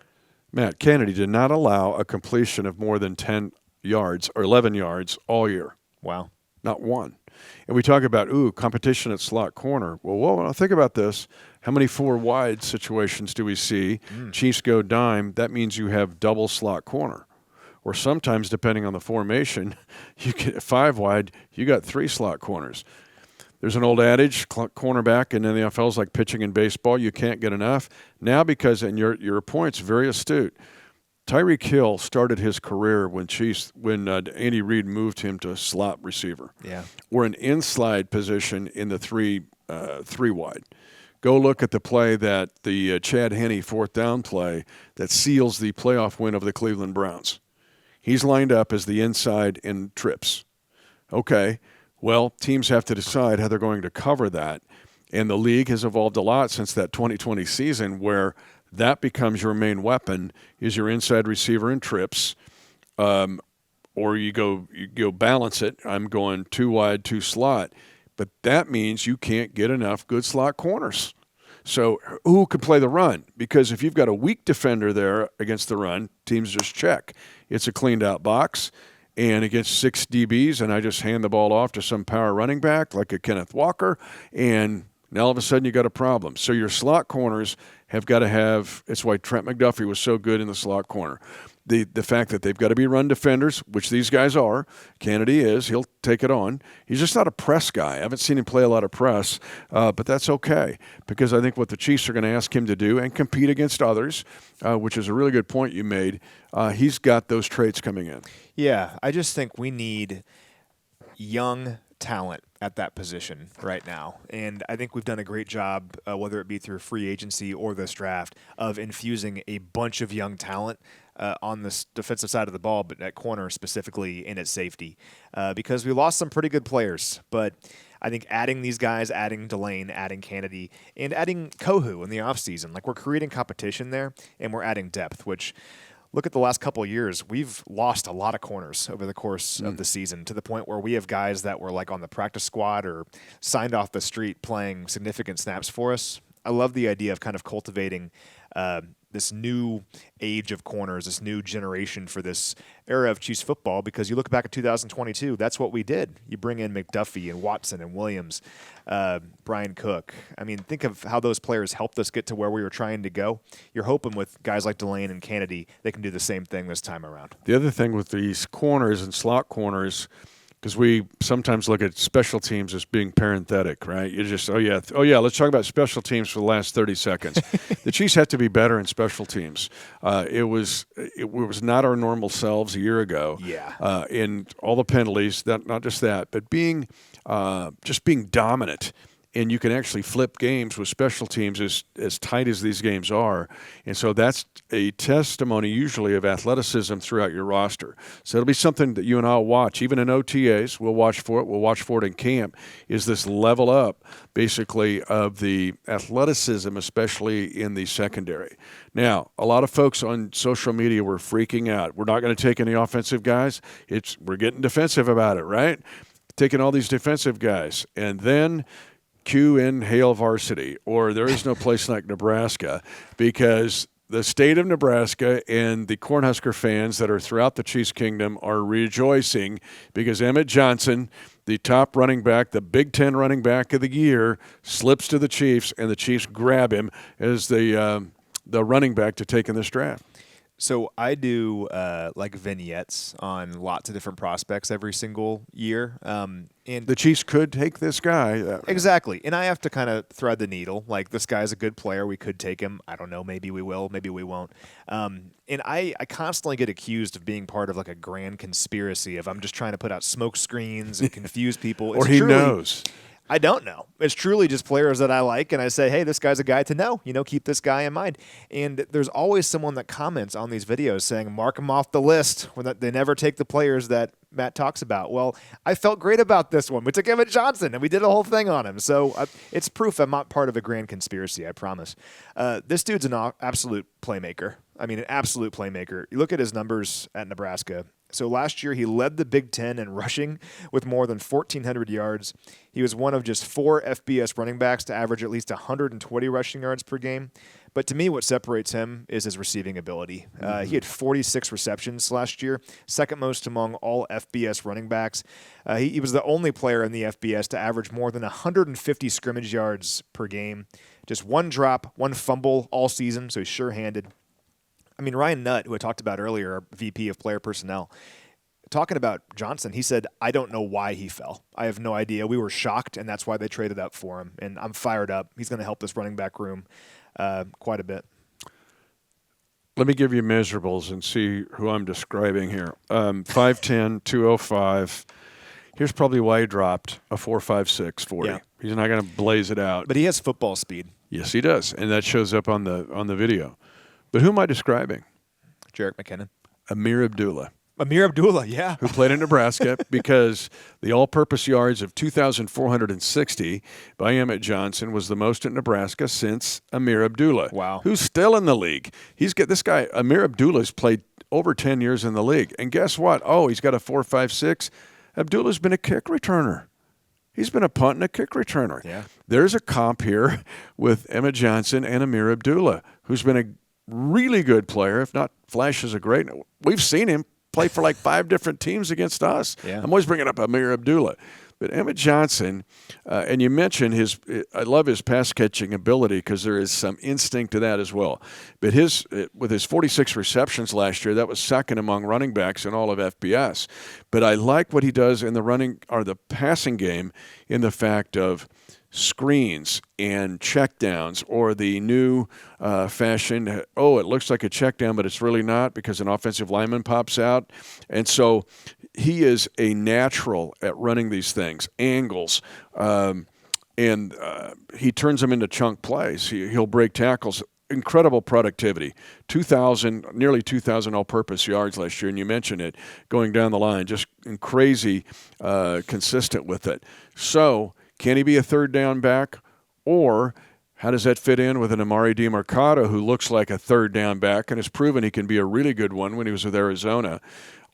Matt, Kennedy did not allow a completion of more than 10 yards or 11 yards all year. Wow. Not one. And we talk about, competition at slot corner. Well, think about this. How many 4 wide situations do we see? Chiefs go dime. That means you have double slot corner. Or sometimes, depending on the formation, you get 5 wide, you got 3 slot corners. There's an old adage, cornerback in the NFL is like pitching in baseball. You can't get enough. Now because, and your point's very astute, Tyreek Hill started his career when Andy Reid moved him to slot receiver. Yeah. Or an in-slide position in the 3 wide. Go look at the play that the Chad Henne 4th down play that seals the playoff win of the Cleveland Browns. He's lined up as the inside in trips. Okay, well, teams have to decide how they're going to cover that. And the league has evolved a lot since that 2020 season where that becomes your main weapon is your inside receiver in trips. Or you go balance it. I'm going 2 wide, 2 slot. But that means you can't get enough good slot corners. So who can play the run? Because if you've got a weak defender there against the run, teams just check. It's a cleaned-out box, and against 6 DBs, and I just hand the ball off to some power running back like a Kenneth Walker, and now all of a sudden you got a problem. So your slot corners have got to have – it's why Trent McDuffie was so good in the slot corner. The fact that they've got to be run defenders, which these guys are. Kennedy is. He'll take it on. He's just not a press guy. I haven't seen him play a lot of press, but that's okay because I think what the Chiefs are going to ask him to do and compete against others, which is a really good point you made, he's got those traits coming in. Yeah, I just think we need young talent at that position right now. And I think we've done a great job, whether it be through free agency or this draft, of infusing a bunch of young talent. on this defensive side of the ball, but at corner specifically and at safety, because we lost some pretty good players. But I think adding these guys, adding Delane, adding Kennedy, and adding Kohu in the offseason, like we're creating competition there, and we're adding depth, which look at the last couple of years. We've lost a lot of corners over the course of the season to the point where we have guys that were like on the practice squad or signed off the street playing significant snaps for us. I love the idea of kind of cultivating this new age of corners, this new generation for this era of Chiefs football, because you look back at 2022, that's what we did. You bring in McDuffie and Watson and Williams, Brian Cook. I mean, think of how those players helped us get to where we were trying to go. You're hoping with guys like Delane and Kennedy, they can do the same thing this time around. The other thing with these corners and slot corners, because we sometimes look at special teams as being parenthetic, right? You just, oh yeah, let's talk about special teams for the last 30 seconds. The Chiefs have to be better in special teams. It was not our normal selves a year ago. Yeah. In all the penalties, not just that, but being dominant. And you can actually flip games with special teams as tight as these games are. And so that's a testimony usually of athleticism throughout your roster. So it'll be something that you and I will watch. Even in OTAs, we'll watch for it. We'll watch for it in camp, is this level up basically of the athleticism, especially in the secondary. Now, a lot of folks on social media were freaking out. We're not going to take any offensive guys. We're getting defensive about it, right? Taking all these defensive guys. And then cue in Hail Varsity, or there is no place like Nebraska, because the state of Nebraska and the Cornhusker fans that are throughout the Chiefs Kingdom are rejoicing because Emmett Johnson, the top running back, the Big Ten running back of the year, slips to the Chiefs, and the Chiefs grab him as the running back to take in this draft. So I do like vignettes on lots of different prospects every single year. And The Chiefs could take this guy. Exactly. And I have to kind of thread the needle. Like, this guy's a good player. We could take him. I don't know. Maybe we will. Maybe we won't. And I constantly get accused of being part of like a grand conspiracy of I'm just trying to put out smoke screens and confuse people. Or he knows. I don't know. It's truly just players that I like, and I say, hey, this guy's a guy to know. Keep this guy in mind. And there's always someone that comments on these videos saying, mark them off the list, when they never take the players that Matt talks about. Well, I felt great about this one. We took Emmett Johnson, and we did a whole thing on him. So it's proof I'm not part of a grand conspiracy, I promise. This dude's an absolute playmaker. I mean, an absolute playmaker. You look at his numbers at Nebraska. So last year, he led the Big Ten in rushing with more than 1,400 yards. He was one of just 4 FBS running backs to average at least 120 rushing yards per game. But to me, what separates him is his receiving ability. He had 46 receptions last year, second most among all FBS running backs. He was the only player in the FBS to average more than 150 scrimmage yards per game. Just one drop, one fumble all season, so he's sure-handed. I mean, Ryan Nutt, who I talked about earlier, our VP of player personnel, talking about Johnson, he said, I don't know why he fell. I have no idea. We were shocked, and that's why they traded up for him. And I'm fired up. He's going to help this running back room quite a bit. Let me give you measurables and see who I'm describing here. 5'10", 205. Here's probably why he dropped a 4.56 40. Yeah. He's not going to blaze it out. But he has football speed. Yes, he does, and that shows up on the video. But who am I describing? Jarek McKinnon. Amir Abdullah. Amir Abdullah, yeah. Who played in Nebraska because the all-purpose yards of 2,460 by Emmett Johnson was the most at Nebraska since Amir Abdullah. Wow. Who's still in the league. This guy, Amir Abdullah's played over 10 years in the league. And guess what? Oh, he's got a 4.56. Abdullah's been a kick returner. He's been a punt and a kick returner. Yeah. There's a comp here with Emmett Johnson and Amir Abdullah, who's been a really good player, if not flashes a great. We've seen him play for like 5 different teams against us. Yeah. I'm always bringing up Amir Abdullah. But Emmett Johnson, and you mentioned I love his pass catching ability because there is some instinct to that as well. But with his 46 receptions last year, that was second among running backs in all of FBS. But I like what he does in the passing game in the fact of screens and checkdowns, or the new fashion, it looks like a checkdown, but it's really not because an offensive lineman pops out. And so he is a natural at running these things, angles, and he turns them into chunk plays. He'll break tackles incredible productivity. 2,000, nearly 2,000 all-purpose yards last year, and you mentioned it, going down the line, just crazy consistent with it. So can he be a third down back, or how does that fit in with an Amari DiMercato who looks like a third down back and has proven he can be a really good one when he was with Arizona?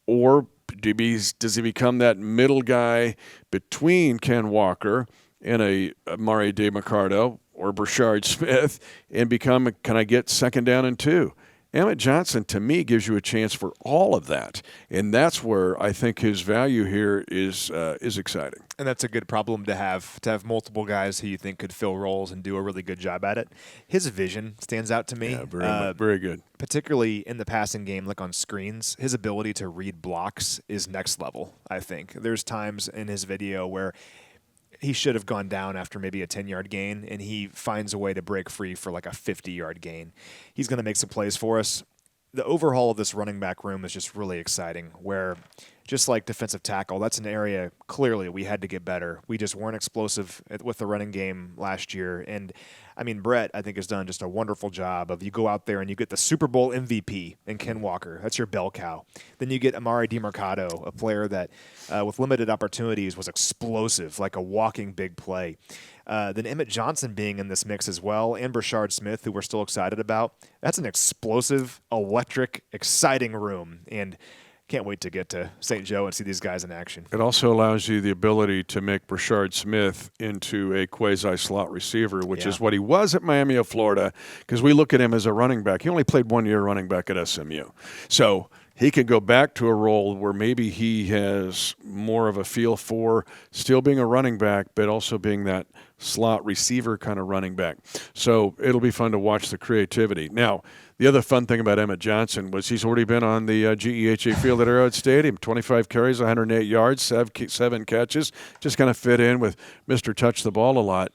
Or does he become that middle guy between Ken Walker and a Amari DiMercato or Brashard Smith and become, can I get second down and 2? Emmett Johnson, to me, gives you a chance for all of that, and that's where I think his value here is exciting. And that's a good problem to have multiple guys who you think could fill roles and do a really good job at it. His vision stands out to me. Yeah, very good. Particularly in the passing game, like on screens, his ability to read blocks is next level, I think. There's times in his video where he should have gone down after maybe a 10-yard gain, and he finds a way to break free for like a 50-yard gain. He's going to make some plays for us. The overhaul of this running back room is just really exciting, where just like defensive tackle, that's an area clearly we had to get better. We just weren't explosive with the running game last year. And, I mean, Brett, I think, has done just a wonderful job of you go out there and you get the Super Bowl MVP in Ken Walker. That's your bell cow. Then you get Amari DiMercato, a player that with limited opportunities was explosive, like a walking big play. Then Emmett Johnson being in this mix as well, and Brashard Smith, who we're still excited about. That's an explosive, electric, exciting room. And can't wait to get to St. Joe and see these guys in action. It also allows you the ability to make Brashard Smith into a quasi-slot receiver, which is what he was at Miami of Florida, because we look at him as a running back. He only played 1 year running back at SMU. So he could go back to a role where maybe he has more of a feel for still being a running back, but also being that slot receiver kind of running back. So it'll be fun to watch the creativity. Now, the other fun thing about Emmett Johnson was he's already been on the GEHA field at Arrowhead Stadium. 25 carries, 108 yards, 7 catches. Just kind of fit in with Mr. Touch the Ball a lot.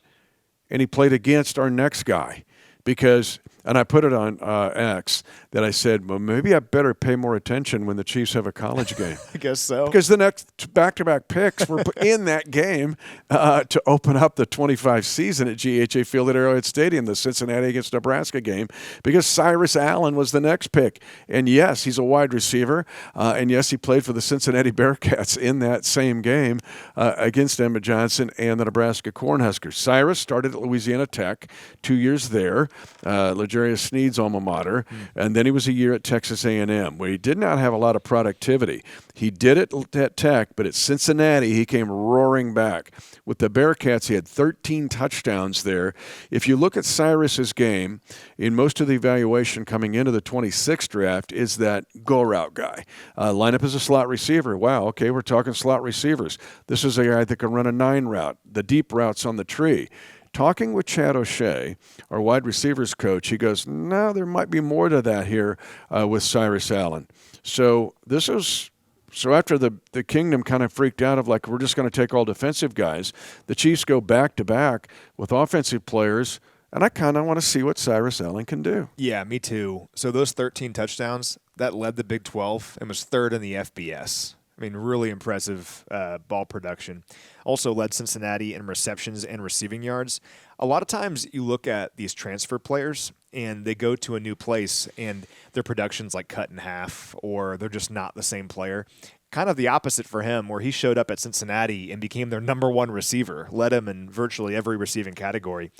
And he played against our next guy because, and I put it on X, that I said, well, maybe I better pay more attention when the Chiefs have a college game. I guess so. Because the next back-to-back picks were in that game to open up the 25 season at GHA Field at Arrowhead Stadium, the Cincinnati against Nebraska game, because Cyrus Allen was the next pick. And yes, he's a wide receiver, and yes, he played for the Cincinnati Bearcats in that same game against Emmett Johnson and the Nebraska Cornhuskers. Cyrus started at Louisiana Tech, 2 years there, L'Jarius Sneed's alma mater, and then he was a year at Texas A&M, where he did not have a lot of productivity. He did it at Tech, but at Cincinnati, he came roaring back. With the Bearcats, he had 13 touchdowns there. If you look at Cyrus's game, in most of the evaluation coming into the 26th draft, is that go-route guy. Line up as a slot receiver. Wow, okay, we're talking slot receivers. This is a guy that can run a 9 route, the deep routes on the tree. Talking with Chad O'Shea, our wide receivers coach, he goes, no, there might be more to that here with Cyrus Allen. So this is so after the Kingdom kind of freaked out of like, we're just going to take all defensive guys, the Chiefs go back-to-back with offensive players, and I kind of want to see what Cyrus Allen can do. Yeah, me too. So those 13 touchdowns, that led the Big 12 and was third in the FBS. I mean, really impressive ball production. Also led Cincinnati in receptions and receiving yards. A lot of times you look at these transfer players and they go to a new place and their production's like cut in half or they're just not the same player. Kind of the opposite for him, where he showed up at Cincinnati and became their number one receiver, led him in virtually every receiving category.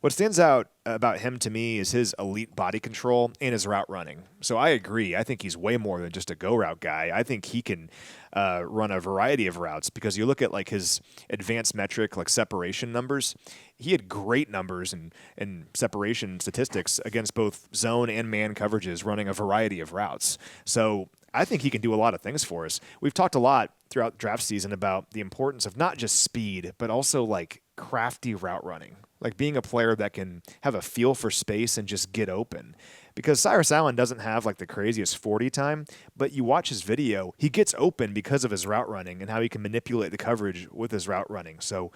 What stands out about him to me is his elite body control and his route running. So I agree. I think he's way more than just a go route guy. I think he can run a variety of routes because you look at like his advanced metric, like separation numbers. He had great numbers and separation statistics against both zone and man coverages running a variety of routes. So I think he can do a lot of things for us. We've talked a lot throughout the draft season about the importance of not just speed, but also like crafty route running. Like being a player that can have a feel for space and just get open. Because Cyrus Allen doesn't have like the craziest 40 time, but you watch his video, he gets open because of his route running and how he can manipulate the coverage with his route running. So,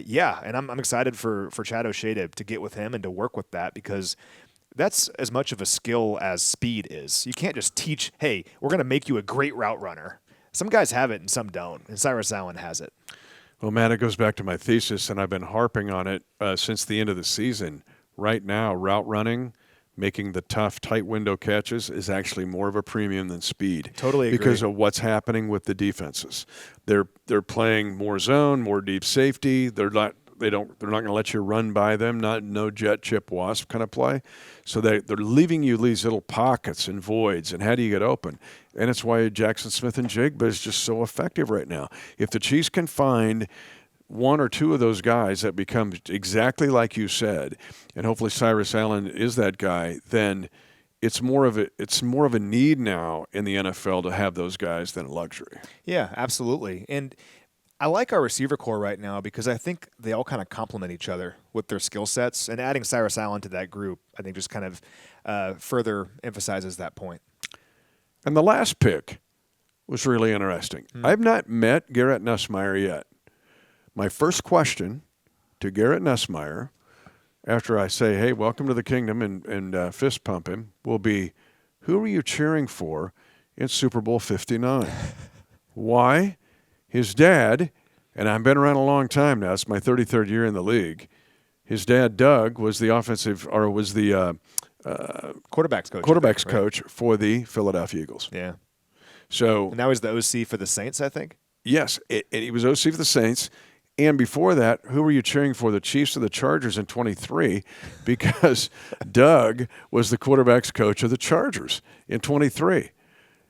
yeah, and I'm excited for Chad O'Shea to get with him and to work with that because that's as much of a skill as speed is. You can't just teach, hey, we're going to make you a great route runner. Some guys have it and some don't, and Cyrus Allen has it. Well, Matt, it goes back to my thesis, and I've been harping on it since the end of the season. Right now, route running, making the tough, tight window catches is actually more of a premium than speed. Totally agree. Because of what's happening with the defenses. They're playing more zone, more deep safety. They're not going to let you run by them. No jet, chip, wasp kind of play. So they're leaving you these little pockets and voids. And how do you get open? And it's why Jackson Smith and Jigba is just so effective right now. If the Chiefs can find one or two of those guys that become exactly like you said, and hopefully Cyrus Allen is that guy, then it's more of a need now in the NFL to have those guys than a luxury. Yeah, absolutely. And I like our receiver core right now because I think they all kind of complement each other with their skill sets, and adding Cyrus Allen to that group, I think, just kind of further emphasizes that point. And the last pick was really interesting. I've not met Garrett Nussmeier yet. My first question to Garrett Nussmeier, after I say, hey, welcome to the kingdom, and fist pump him, will be, who are you cheering for in Super Bowl 59? Why? His dad, and I've been around a long time now, it's my 33rd year in the league, his dad, Doug, was the quarterback's coach for the Philadelphia Eagles. Yeah. So And now he's the OC for the Saints, I think? Yes, and he was OC for the Saints. And before that, who were you cheering for, the Chiefs or the Chargers in 23? Because Doug was the quarterback's coach of the Chargers in 23.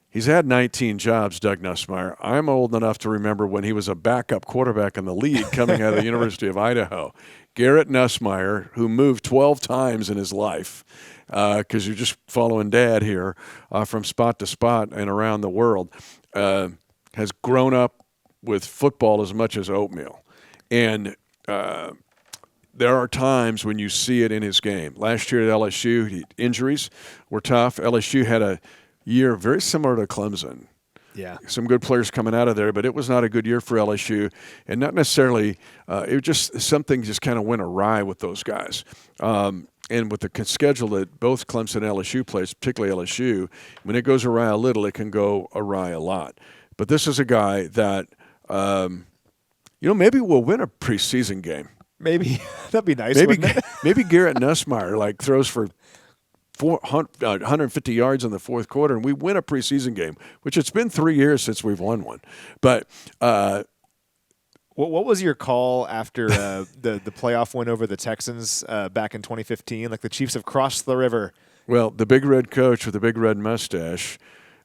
He's had 19 jobs, Doug Nussmeier. I'm old enough to remember when he was a backup quarterback in the league coming out of the University of Idaho. Garrett Nussmeier, who moved 12 times in his life, because you're just following Dad here from spot to spot and around the world, has grown up with football as much as oatmeal. And there are times when you see it in his game. Last year at LSU, injuries were tough. LSU had a year very similar to Clemson. Yeah. Some good players coming out of there, but it was not a good year for LSU. And not necessarily it was just something just kind of went awry with those guys. And with the schedule that both Clemson and LSU plays, particularly LSU, when it goes awry a little, it can go awry a lot. But this is a guy that maybe we'll win a preseason game. Maybe. That'd be nice, Maybe wouldn't it? maybe Garrett Nussmeier throws for 150 yards in the fourth quarter, and we win a preseason game, which it's been 3 years since we've won one. But what was your call after the playoff win over the Texans back in 2015? Like, the Chiefs have crossed the river. Well, the big red coach with the big red mustache,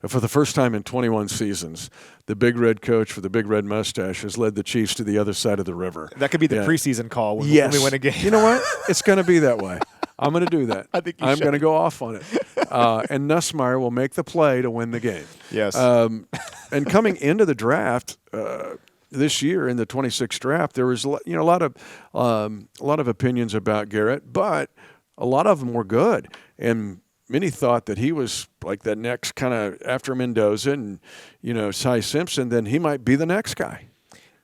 for the first time in 21 seasons, the big red coach with the big red mustache has led the Chiefs to the other side of the river. That could be the preseason call when Yes. we win a game. You know what? It's going to be that way. I'm going to do that. I think you I'm should. going to go off on it. And Nussmeier will make the play to win the game. Yes. And coming into the draft this year, in the 26th draft, there was a lot of opinions about Garrett, but a lot of them were good. And many thought that he was like that next kind of after Mendoza and Cy Simpson, then he might be the next guy.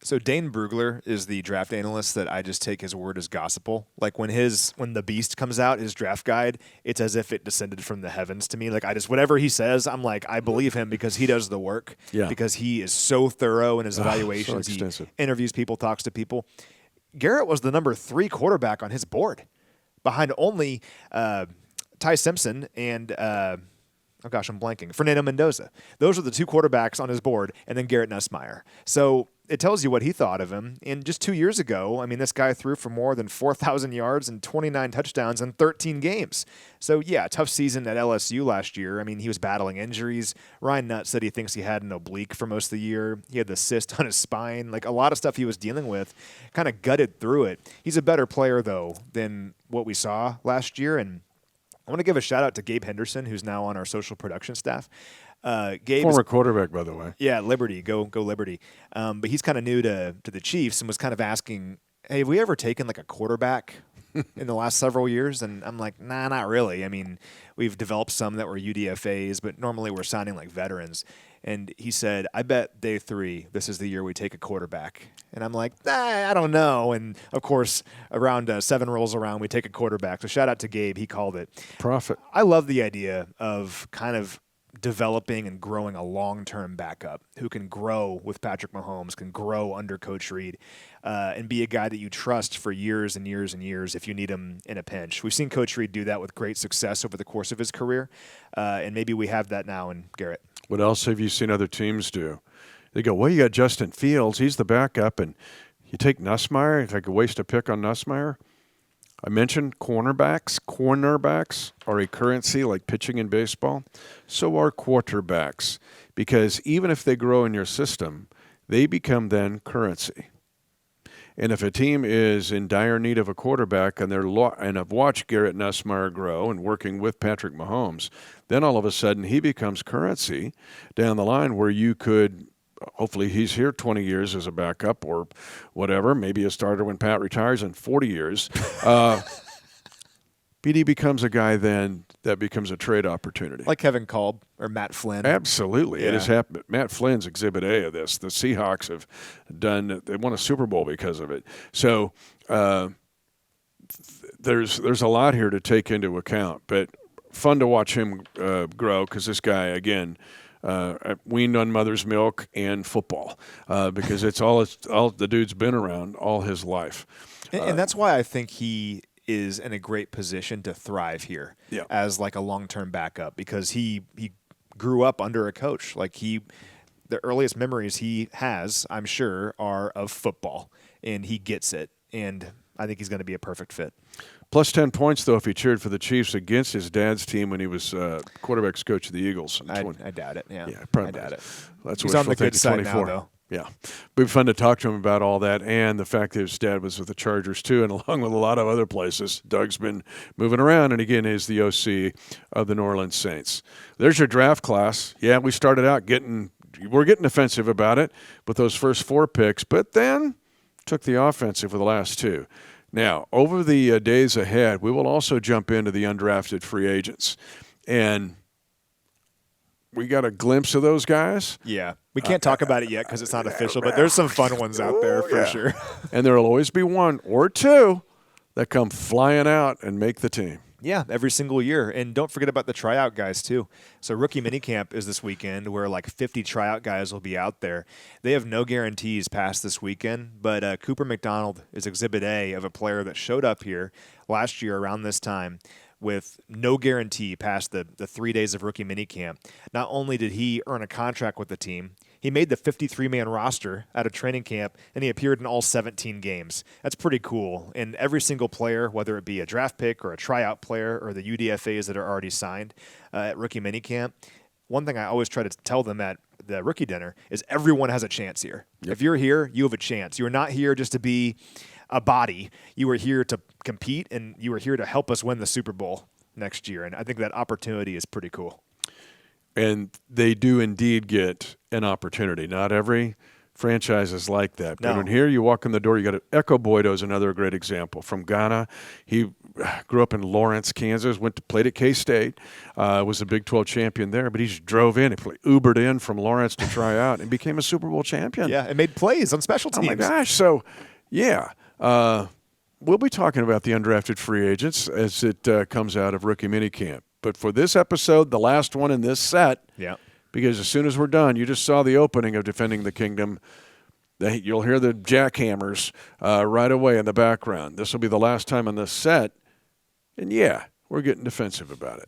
So Dane Brugler is the draft analyst that I just take his word as gospel. Like, when the Beast comes out, his draft guide, it's as if it descended from the heavens to me. Like, whatever he says, I'm like, I believe him because he does the work. Yeah. Because he is so thorough in his evaluations. So extensive. He interviews people, talks to people. Garrett was the number 3 quarterback on his board, behind only Ty Simpson and I'm blanking. Fernando Mendoza. Those are the 2 quarterbacks on his board, and then Garrett Nussmeier. So it tells you what he thought of him. And just 2 years ago, I mean, this guy threw for more than 4,000 yards and 29 touchdowns in 13 games. So, yeah, tough season at LSU last year. I mean, he was battling injuries. Ryan Nutt said he thinks he had an oblique for most of the year. He had the cyst on his spine. Like, a lot of stuff he was dealing with, kind of gutted through it. He's a better player, though, than what we saw last year. And I want to give a shout out to Gabe Henderson, who's now on our social production staff. Gabe Former quarterback, by the way. Yeah, Liberty. Go Liberty. But he's kind of new to the Chiefs and was kind of asking, hey, have we ever taken like a quarterback in the last several years? And I'm like, nah, not really. I mean, we've developed some that were UDFAs, but normally we're signing like veterans. And he said, I bet day 3, this is the year we take a quarterback. And I'm like, I don't know. And, of course, around 7 rolls around, we take a quarterback. So shout out to Gabe. He called it. Profit. I love the idea of kind of developing and growing a long-term backup who can grow with Patrick Mahomes, can grow under Coach Reed, and be a guy that you trust for years and years and years if you need him in a pinch. We've seen Coach Reed do that with great success over the course of his career, and maybe we have that now in Garrett. What else have you seen other teams do? They go, well, you got Justin Fields. He's the backup, and you take Nussmeier. It's like a waste of pick on Nussmeier. I mentioned cornerbacks. Cornerbacks are a currency like pitching in baseball. So are quarterbacks, because even if they grow in your system, they become then currency. And if a team is in dire need of a quarterback and and have watched Garrett Nussmeier grow and working with Patrick Mahomes, then all of a sudden he becomes currency down the line where you could – hopefully he's here 20 years as a backup or whatever, maybe a starter when Pat retires in 40 years. BD becomes a guy then that becomes a trade opportunity. Like Kevin Kolb or Matt Flynn. Absolutely. Yeah. It has happened. Matt Flynn's Exhibit A of this. The Seahawks have they won a Super Bowl because of it. So there's a lot here to take into account, but fun to watch him grow because this guy, again, weaned on mother's milk and football because it's all the dude's been around all his life. And that's why I think he is in a great position to thrive here as like a long-term backup, because he grew up under a coach. Like the earliest memories he has, I'm sure, are of football, and he gets it. And I think he's going to be a perfect fit. Plus 10 points, though, if he cheered for the Chiefs against his dad's team when he was quarterback's coach of the Eagles. I doubt it. Yeah, probably I doubt it. That's he's on the good side now, though. Yeah. It'd be fun to talk to him about all that and the fact that his dad was with the Chargers, too, and along with a lot of other places. Doug's been moving around, and again, is the OC of the New Orleans Saints. There's your draft class. Yeah, we started out we're getting offensive about it with those first 4 picks, but then took the offensive with the last 2. Now, over the days ahead, we will also jump into the undrafted free agents. And we got a glimpse of those guys. Yeah. We can't talk about it yet because it's not official, but there's some fun ones out there for sure. And there will always be 1 or 2 that come flying out and make the team. Yeah, every single year. And don't forget about the tryout guys, too. So rookie minicamp is this weekend where like 50 tryout guys will be out there. They have no guarantees past this weekend, but Cooper McDonald is Exhibit A of a player that showed up here last year around this time with no guarantee past the 3 days of rookie minicamp. Not only did he earn a contract with the team, he made the 53-man roster out of training camp, and he appeared in all 17 games. That's pretty cool. And every single player, whether it be a draft pick or a tryout player or the UDFAs that are already signed at rookie minicamp, one thing I always try to tell them at the rookie dinner is everyone has a chance here. Yep. If you're here, you have a chance. You're not here just to be a body. You are here to compete, and you are here to help us win the Super Bowl next year. And I think that opportunity is pretty cool. And they do indeed get an opportunity. Not every franchise is like that. But when here you walk in the door, you got Echo Boydo is another great example. From Ghana, he grew up in Lawrence, Kansas, played at K-State, was a Big 12 champion there, but he just drove in. He Ubered in from Lawrence to try out and became a Super Bowl champion. Yeah, and made plays on special teams. Oh, my gosh. So, yeah. We'll be talking about the undrafted free agents as it comes out of rookie minicamp. But for this episode, the last one in this set, because as soon as we're done, you just saw the opening of Defending the Kingdom. You'll hear the jackhammers right away in the background. This will be the last time on this set. And, yeah, we're getting defensive about it.